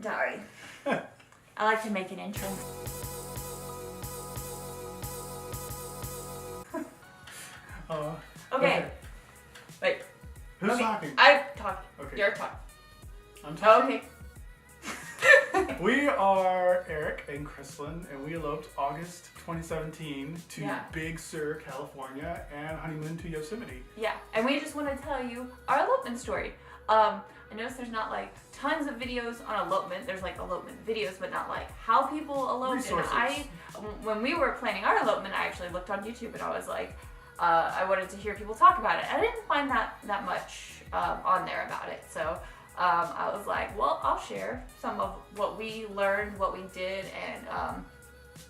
Sorry. I like to make an intro. Okay. Wait. Who's talking? I'm talking. Okay. You're talking. I'm talking. Okay. We are Eric and Kristlyn, and we eloped August 2017 to Big Sur, California, and honeymoon to Yosemite. Yeah, and we just want to tell you our elopement story. I noticed there's not like tons of videos on elopement. There's like elopement videos, but not like how people eloped. Resources. And when we were planning our elopement, I actually looked on YouTube and I was like, I wanted to hear people talk about it. I didn't find that much on there about it, so I was like, well, I'll share some of what we learned, what we did, and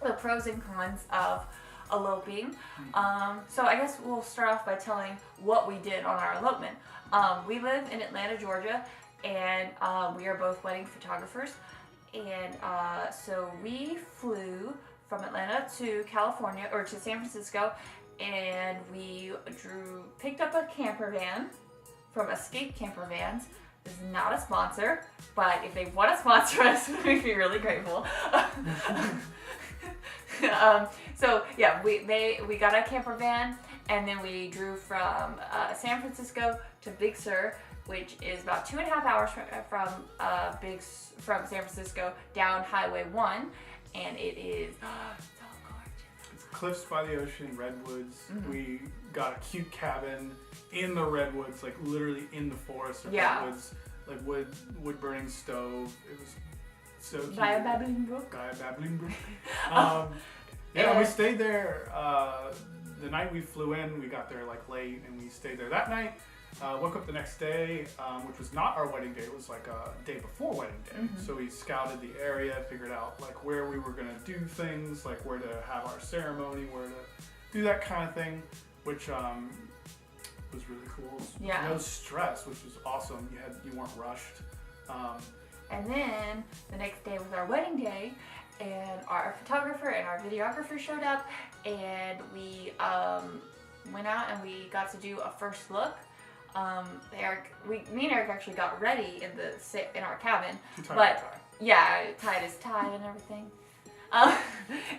the pros and cons of eloping. So I guess we'll start off by telling what we did on our elopement. We live in Atlanta, Georgia, and we are both wedding photographers. And so we flew from Atlanta to California, or to San Francisco, and we picked up a camper van from Escape Camper Vans. This is not a sponsor, but if they want to sponsor us, we'd be really grateful. So yeah, we got a camper van, and then we drove from San Francisco to Big Sur, which is about 2.5 hours from San Francisco down Highway 1, and it is so gorgeous. It's cliffs by the ocean, redwoods. We got a cute cabin in the redwoods, like literally in the forest of redwoods, like wood burning stove. It was so cute. By a babbling brook. Yeah, we stayed there the night we flew in. We got there like late, and we stayed there that night. Woke up the next day, which was not our wedding day. It was like a day before wedding day. So we scouted the area, figured out like where we were gonna do things, like where to have our ceremony, where to do that kind of thing, which was really cool. Yeah. No stress, which was awesome. You weren't rushed. And then the next day was our wedding day, and our photographer and our videographer showed up, and we went out and we got to do a first look. Me and Eric actually got ready in our cabin, tied his tie and everything.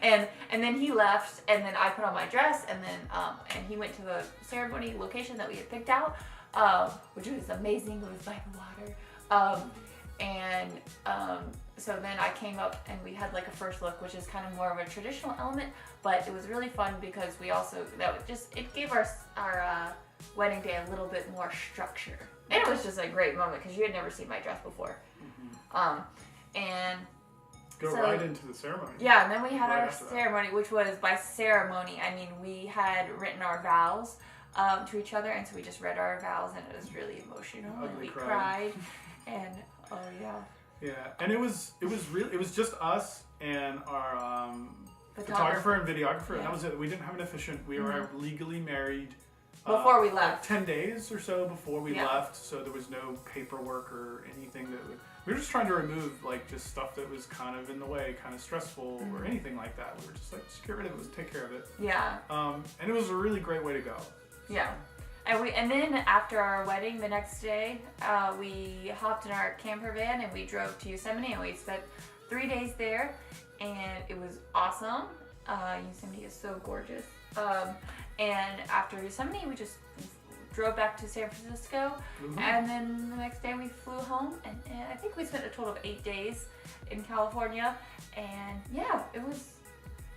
And then he left, and then I put on my dress, and then and he went to the ceremony location that we had picked out, which was amazing. It was by the water, so then I came up and we had like a first look, which is kind of more of a traditional element, but it was really fun because it gave our wedding day a little bit more structure, and it was just a great moment because you had never seen my dress before. And right into the ceremony. Yeah, and then we had our ceremony, which was by ceremony. I mean, we had written our vows to each other, and so we just read our vows, and it was really emotional, and we cried, and yeah, and it was just us and our photographer and videographer, and that was it. We didn't have an officiant. We were legally married before we left. 10 days or so before we left, so there was no paperwork or anything we were just trying to remove like just stuff that was kind of in the way, kind of stressful or anything like that. We were just like, just get rid of it, let's take care of it. Yeah. And it was a really great way to go. Yeah. And then after our wedding the next day, we hopped in our camper van and we drove to Yosemite, and we spent 3 days there, and it was awesome. Yosemite is so gorgeous. And after Yosemite, we just drove back to San Francisco, and then the next day we flew home, and I think we spent a total of 8 days in California, and yeah, it was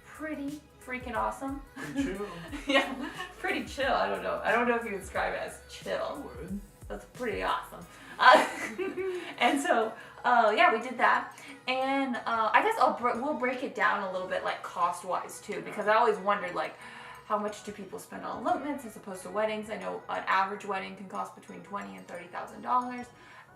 pretty freaking awesome. Pretty chill. Yeah, pretty chill. I don't know if you would describe it as chill. I would. That's pretty awesome. And so, yeah, we did that, and I guess we'll break it down a little bit, like cost-wise too, because I always wondered like, how much do people spend on elopements as opposed to weddings? I know an average wedding can cost between $20,000 and $30,000,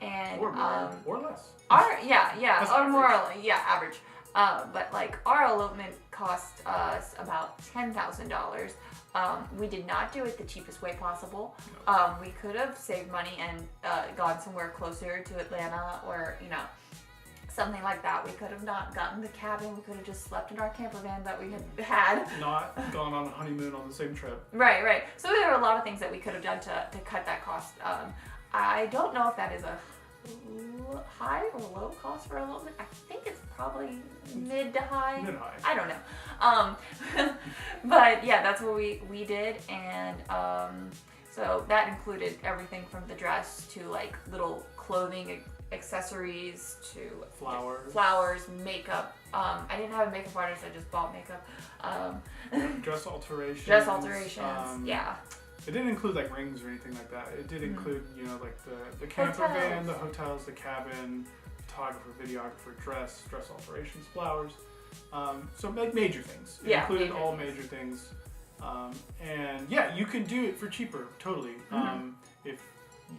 and or more, or less. Average. But like our elopement cost us about $10,000. We did not do it the cheapest way possible. We could have saved money and gone somewhere closer to Atlanta, or something like that. We could have not gotten the cabin. We could have just slept in our camper van that we had. Not gone on a honeymoon on the same trip. Right. So there were a lot of things that we could have done to cut that cost. I don't know if that is a high or low cost for elopement. I think it's probably mid to high. Mid-high. I don't know. But yeah, that's what we did, and so that included everything from the dress to like little clothing accessories to flowers, makeup. I didn't have a makeup artist. I just bought makeup. Dress alterations. Yeah. It didn't include like rings or anything like that. It did include, you know, like the camper van, the hotels, the cabin, photographer, videographer, dress alterations, flowers. So like major things. It included all major things. And yeah, you can do it for cheaper, totally. If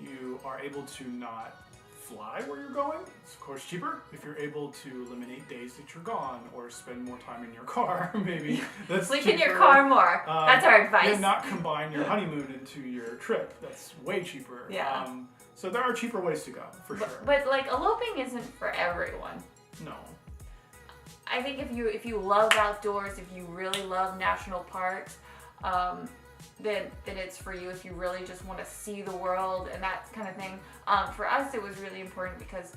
you are able to not fly where you're going, it's of course cheaper. If you're able to eliminate days that you're gone or spend more time in your car, maybe that's sleep cheaper. in your car more. That's our advice. And not combine your honeymoon into your trip. That's way cheaper. Yeah. So there are cheaper ways to go, for sure. But like eloping isn't for everyone. No. I think if you love outdoors, if you really love national parks, then it's for you. If you really just want to see the world and that kind of thing. For us, it was really important because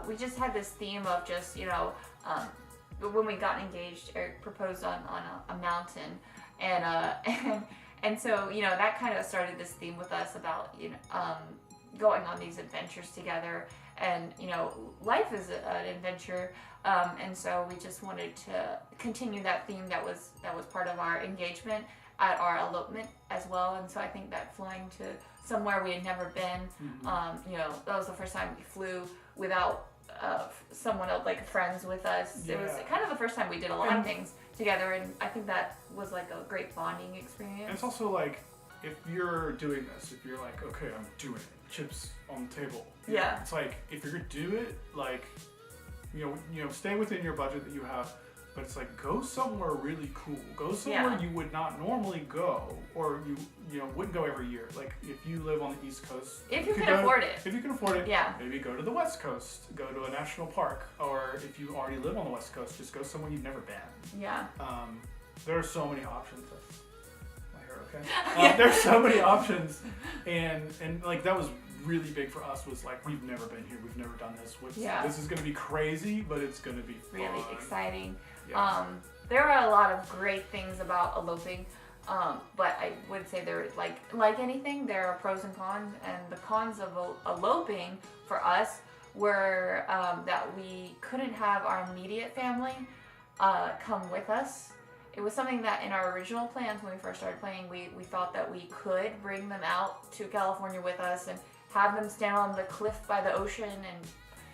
we just had this theme of just, you know, when we got engaged, Erik proposed on a mountain, and so, you know, that kind of started this theme with us about, you know, going on these adventures together. And, you know, life is an adventure, and so we just wanted to continue that theme that was part of our engagement at our elopement as well. And so I think that flying to somewhere we had never been, you know, that was the first time we flew without someone else, like friends with us. Yeah. It was kind of the first time we did a lot of things together, and I think that was like a great bonding experience. And it's also like, if you're doing this, if you're like, okay, I'm doing it, chips on the table. Yeah. It's like, if you're gonna do it, like, you know, stay within your budget that you have, but it's like, go somewhere really cool. Go somewhere you would not normally go, or you know wouldn't go every year. Like if you live on the East Coast, if you can afford it. If you can afford it, yeah. Maybe go to the West Coast, go to a national park, or if you already live on the West Coast, just go somewhere you've never been. Yeah. There are so many options. My hair, okay? There's so many options, and like that was really big for us. Was like, we've never been here, we've never done this. This is gonna be crazy, but it's gonna be fun. Really exciting. Yeah. There are a lot of great things about eloping, but I would say there, like anything, there are pros and cons. And the cons of eloping for us were that we couldn't have our immediate family come with us. It was something that in our original plans when we first started playing, we thought that we could bring them out to California with us and have them stand on the cliff by the ocean and,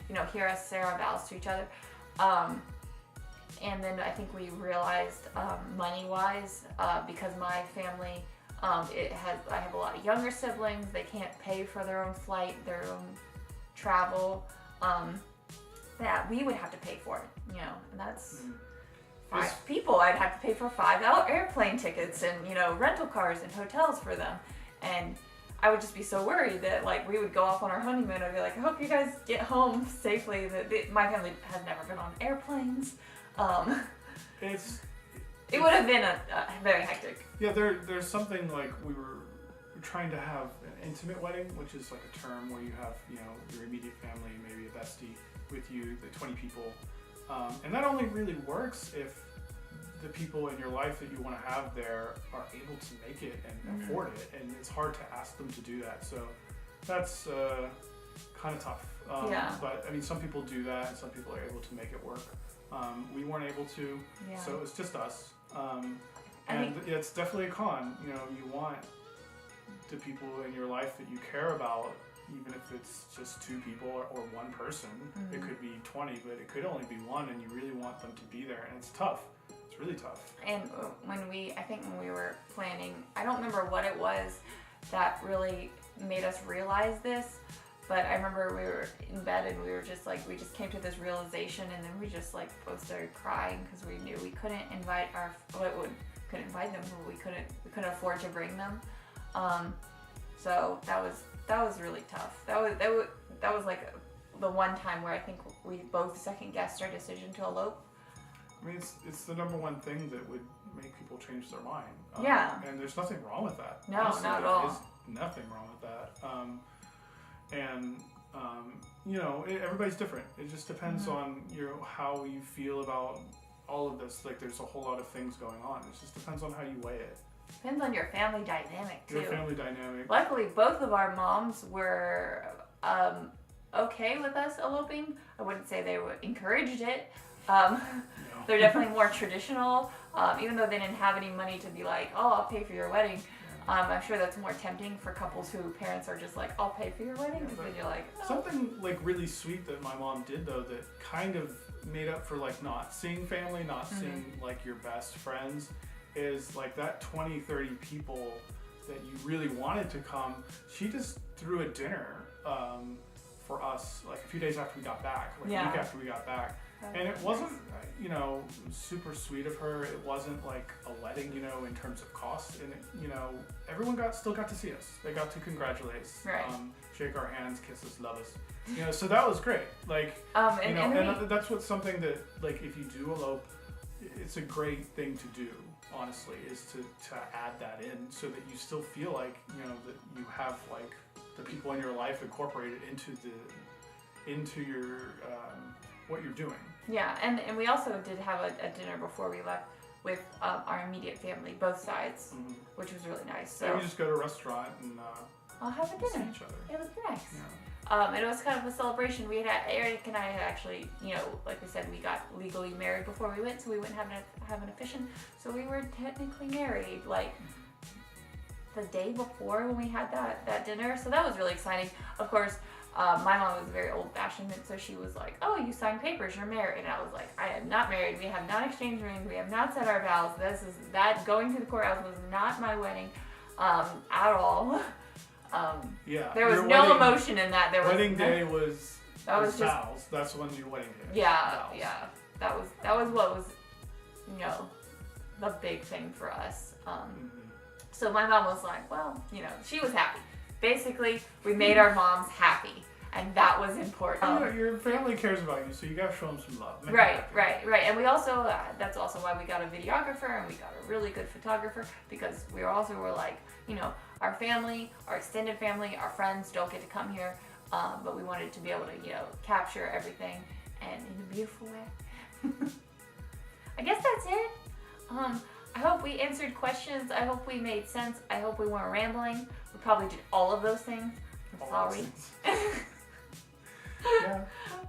you know, hear us say our vows to each other. And then I think we realized money-wise, because my family, I have a lot of younger siblings, they can't pay for their own flight, their own travel, that we would have to pay for it, you know, and that's 5 people. I'd have to pay for 5 airplane tickets and, you know, rental cars and hotels for them. And I would just be so worried that, like, we would go off on our honeymoon. I'd be like, I hope you guys get home safely. My family has never been on airplanes. It would have been a very hectic. Yeah, there's something like we're trying to have an intimate wedding, which is like a term where you have, you know, your immediate family, maybe a bestie with you, the 20 people. And that only really works if the people in your life that you want to have there are able to make it and afford it, and it's hard to ask them to do that. So that's kind of tough. But I mean, some people do that, and some people are able to make it work. We weren't able to, so it's just us. And it's definitely a con. You know, you want the people in your life that you care about, even if it's just 2 people or 1 person. It could be 20, but it could only be 1, and you really want them to be there, and it's tough. It's really tough. And when we were planning, I don't remember what it was that really made us realize this, but I remember we were in bed and we were just like, we just came to this realization, and then we just like both started crying because we knew we couldn't invite couldn't invite them, but we couldn't afford to bring them. So that was really tough. That was like the one time where I think we both second guessed our decision to elope. I mean, it's the number one thing that would make people change their mind. And there's nothing wrong with that. No, honestly, not at all. There's nothing wrong with that. you know, everybody's different. It just depends on how you feel about all of this. Like, there's a whole lot of things going on. It just depends on how you weigh it. Depends on your family dynamic too. Your family dynamic. Luckily, both of our moms were okay with us eloping. I wouldn't say they encouraged it. No. They're definitely more traditional. Even though they didn't have any money to be like, oh, I'll pay for your wedding. I'm sure that's more tempting for couples who parents are just like, I'll pay for your wedding, because then you're like, oh. Something like really sweet that my mom did though, that kind of made up for like not seeing family, not seeing like your best friends, is like that 20-30 people that you really wanted to come. She just threw a dinner for us like a few days after we got back, like a week after we got back. And it wasn't, super sweet of her. It wasn't like a wedding, in terms of cost. And, everyone still got to see us. They got to congratulate us, right. Shake our hands, kiss us, love us. So that was great. Like, and that's what's something that, like, if you do elope, it's a great thing to do, honestly, is to add that in so that you still feel like, that you have, like, the people in your life incorporated into your what you're doing. Yeah, and we also did have a dinner before we left with our immediate family, both sides, which was really nice. So we just go to a restaurant and I'll have a dinner. See each other. It was nice. Yeah. And it was kind of a celebration. Erik and I had actually, like we said, we got legally married before we went, so we wouldn't have an officiant. So we were technically married, like, the day before when we had that dinner. So that was really exciting. Of course, my mom was very old-fashioned, and so she was like, oh, you signed papers, you're married. And I was like, I am not married. We have not exchanged rings. We have not said our vows. Going to the courthouse was not my wedding at all. There was no emotion in that. Wedding day was just vows. That's when your wedding day. Yeah, yeah. That was what was, the big thing for us. So my mom was like, well, she was happy. Basically, we made our moms happy, and that was important. Your family cares about you, so you gotta show them some love. Right. And we also, that's also why we got a videographer, and we got a really good photographer, because we were like, our family, our extended family, our friends don't get to come here, but we wanted to be able to, capture everything, and in a beautiful way. I guess that's it. I hope we answered questions. I hope we made sense. I hope we weren't rambling. We probably did all of those things. I'm sorry. Yeah.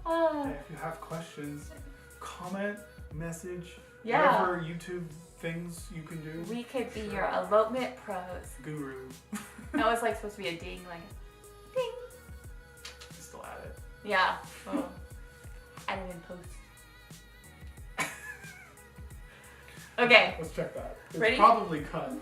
If you have questions, comment, message, whatever YouTube things you can do. We could be your elopement pros. Guru. That was like supposed to be a ding, like a ding. Still at it. Yeah. Oh. Add it in post. Okay. Let's check that. It's Ready? probably cut.